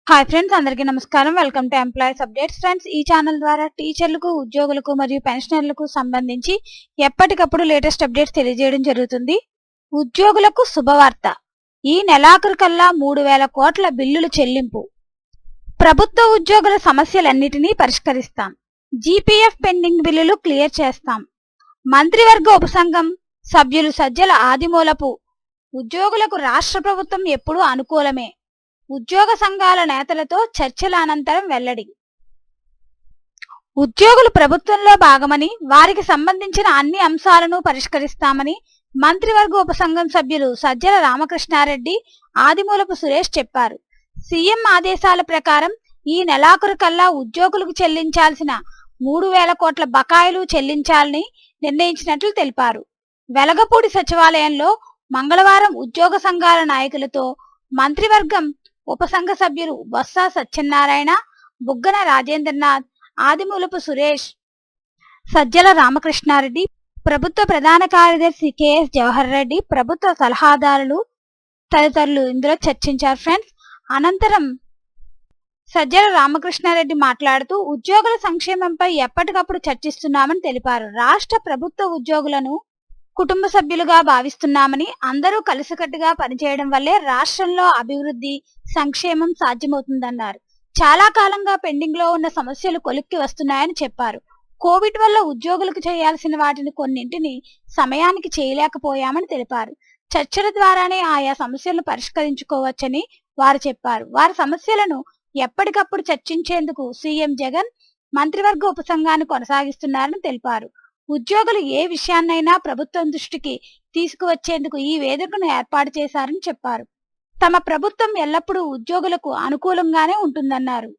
Hi friends, అందరికీ నమస్కారం. Welcome to employees updates. Friends, ఈ ఛానల్ ద్వారా టీచర్లకు, ఉద్యోగులకు మరియు పెన్షనర్లకు సంబంధించి ఎప్పటికప్పుడు లేటెస్ట్ అప్డేట్స్ తెలియజేయడం జరుగుతుంది. ఉద్యోగులకు శుభవార్త. ఈ నెలాఖరు కల్లా 3,000 కోట్ల బిల్లులు చెల్లింపు. ప్రభుత్వ ఉద్యోగుల సమస్యలన్నిటినీ పరిష్కరిస్తాం. జీపీఎఫ్ పెండింగ్ బిల్లులు క్లియర్ చేస్తాం. మంత్రివర్గ ఉపసంఘం సభ్యులు సజ్జల ఆదిమూలపు. ఉద్యోగులకు రాష్ట్ర ప్రభుత్వం ఎప్పుడూ అనుకూలమే. ఉద్యోగ సంఘాల నేతలతో చర్చల అనంతరం వెల్లడి. ఉద్యోగులు ప్రభుత్వంలో భాగమని, వారికి సంబంధించిన అన్ని అంశాలను పరిష్కరిస్తామని మంత్రివర్గ ఉపసంఘం సభ్యులు సజ్జల రామకృష్ణారెడ్డి, ఆదిమూలపు సురేష్ చెప్పారు. సీఎం ఆదేశాల ప్రకారం ఈ నెలాఖరు కల్లా ఉద్యోగులకు చెల్లించాల్సిన 3,000 కోట్ల బకాయిలు చెల్లించాలని నిర్ణయించినట్లు తెలిపారు. వెలగపూడి సచివాలయంలో మంగళవారం ఉద్యోగ సంఘాల నాయకులతో మంత్రివర్గం ఉపసంఘ సభ్యులు బొత్స సత్యనారాయణ, బుగ్గన రాజేంద్రనాథ్, ఆదిమూలపు సురేష్, సజ్జల రామకృష్ణారెడ్డి, ప్రభుత్వ ప్రధాన కార్యదర్శి కెఎస్ జవహర్ రెడ్డి, ప్రభుత్వ సలహాదారులు తదితరులు ఇందులో చర్చించారు. ఫ్రెండ్స్, అనంతరం సజ్జల రామకృష్ణారెడ్డి మాట్లాడుతూ ఉద్యోగుల సంక్షేమంపై ఎప్పటికప్పుడు చర్చిస్తున్నామని తెలిపారు. రాష్ట్ర ప్రభుత్వ ఉద్యోగులను కుటుంబ సభ్యులుగా భావిస్తున్నామని, అందరూ కలిసికట్టుగా పనిచేయడం వల్లే రాష్ట్రంలో అభివృద్ధి, సంక్షేమం సాధ్యమవుతుందన్నారు. చాలా కాలంగా పెండింగ్ లో ఉన్న సమస్యలు కొలిక్కి వస్తున్నాయని చెప్పారు. కోవిడ్ వల్ల ఉద్యోగులకు చేయాల్సిన వాటిని కొన్నింటిని సమయానికి చేయలేకపోయామని తెలిపారు. చర్చల ద్వారానే ఆయా సమస్యలను పరిష్కరించుకోవచ్చని వారు చెప్పారు. వారి సమస్యలను ఎప్పటికప్పుడు చర్చించేందుకు సీఎం జగన్ మంత్రివర్గ ఉపసంఘాన్ని కొనసాగిస్తున్నారని తెలిపారు. ఉద్యోగులు ఏ విషయాన్నైనా ప్రభుత్వం దృష్టికి తీసుకువచ్చేందుకు ఈ వేదికను ఏర్పాటు చేశారని చెప్పారు. తమ ప్రభుత్వం ఎల్లప్పుడూ ఉద్యోగులకు అనుకూలంగానే ఉంటుందన్నారు.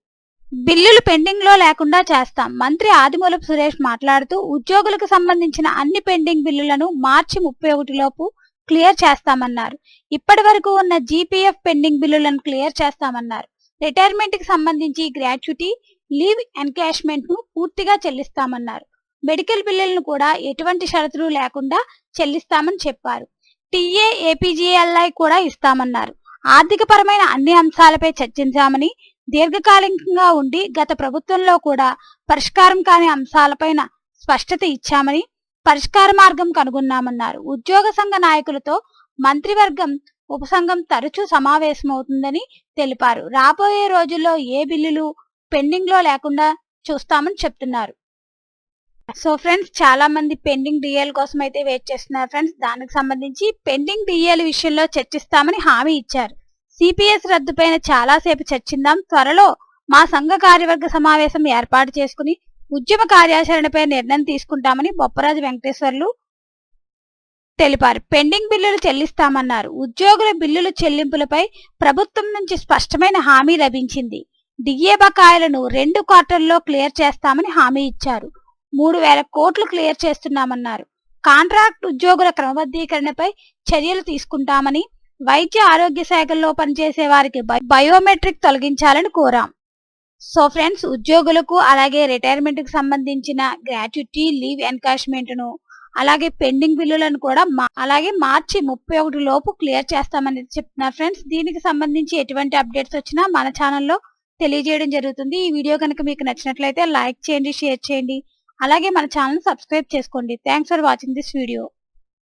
బిల్లులు పెండింగ్ లో లేకుండా చేస్తాం. మంత్రి ఆదిమూలపు సురేష్ మాట్లాడుతూ ఉద్యోగులకు సంబంధించిన అన్ని పెండింగ్ బిల్లులను మార్చి 31 లోపు క్లియర్ చేస్తామన్నారు. ఇప్పటి వరకు ఉన్న జీపీఎఫ్ పెండింగ్ బిల్లులను క్లియర్ చేస్తామన్నారు. రిటైర్మెంట్ కి సంబంధించి గ్రాట్యుటీ, లీవ్ ఎన్కాష్మెంట్ ను పూర్తిగా చెల్లిస్తామన్నారు. మెడికల్ బిల్లులను కూడా ఎటువంటి షరతులు లేకుండా చెల్లిస్తామని చెప్పారు. టీఏ, ఏపీజీఎల్ఐ కూడా ఇస్తామన్నారు. ఆర్థికపరమైన అన్ని అంశాలపై చర్చించామని, దీర్ఘకాలికంగా ఉండి గత ప్రభుత్వంలో కూడా పరిష్కారం కాని అంశాలపైన స్పష్టత ఇచ్చామని, పరిష్కార మార్గం కనుగొన్నామన్నారు. ఉద్యోగ సంఘ నాయకులతో మంత్రివర్గం ఉపసంఘం తరచూ సమావేశమవుతుందని తెలిపారు. రాబోయే రోజుల్లో ఏ బిల్లులు పెండింగ్ లో లేకుండా చూస్తామని చెప్తున్నారు. సో ఫ్రెండ్స్, చాలా మంది పెండింగ్ డిఏల కోసం అయితే వెయిట్ చేస్తున్నారు. ఫ్రెండ్స్, దానికి సంబంధించి పెండింగ్ డిఏల విషయంలో చర్చిస్తామని హామీ ఇచ్చారు. సిపిఎస్ రద్దుపైన చాలాసేపు చర్చిందాం. త్వరలో మా సంఘ కార్యవర్గ సమావేశం ఏర్పాటు చేసుకుని ఉద్యమ కార్యాచరణపై నిర్ణయం తీసుకుంటామని బొప్పరాజు వెంకటేశ్వర్లు తెలిపారు. పెండింగ్ బిల్లులు చెల్లిస్తామన్నారు. ఉద్యోగుల బిల్లుల చెల్లింపులపై ప్రభుత్వం నుంచి స్పష్టమైన హామీ లభించింది. డిఏ బకాయిలను 2 క్వార్టర్లలో క్లియర్ చేస్తామని హామీ ఇచ్చారు. 3,000 కోట్లు క్లియర్ చేస్తున్నామన్నారు. కాంట్రాక్ట్ ఉద్యోగుల క్రమబద్ధీకరణపై చర్యలు తీసుకుంటామని, వైద్య ఆరోగ్య శాఖల్లో పనిచేసే వారికి బయోమెట్రిక్ తొలగించాలని కోరాం. సో ఫ్రెండ్స్, ఉద్యోగులకు అలాగే రిటైర్మెంట్ కి సంబంధించిన గ్రాట్యుటీ, లీవ్ ఎన్కాష్మెంట్ ను అలాగే పెండింగ్ బిల్లులను కూడా అలాగే మార్చి 31 లోపు క్లియర్ చేస్తామని చెప్తున్నారు. ఫ్రెండ్స్, దీనికి సంబంధించి ఎటువంటి అప్డేట్స్ వచ్చినా మన ఛానల్లో తెలియజేయడం జరుగుతుంది. ఈ వీడియో కనుక మీకు నచ్చినట్లయితే లైక్ చేయండి, షేర్ చేయండి, అలాగే మన ఛానల్ సబ్స్క్రైబ్ చేసుకోండి. Thanks for watching this video.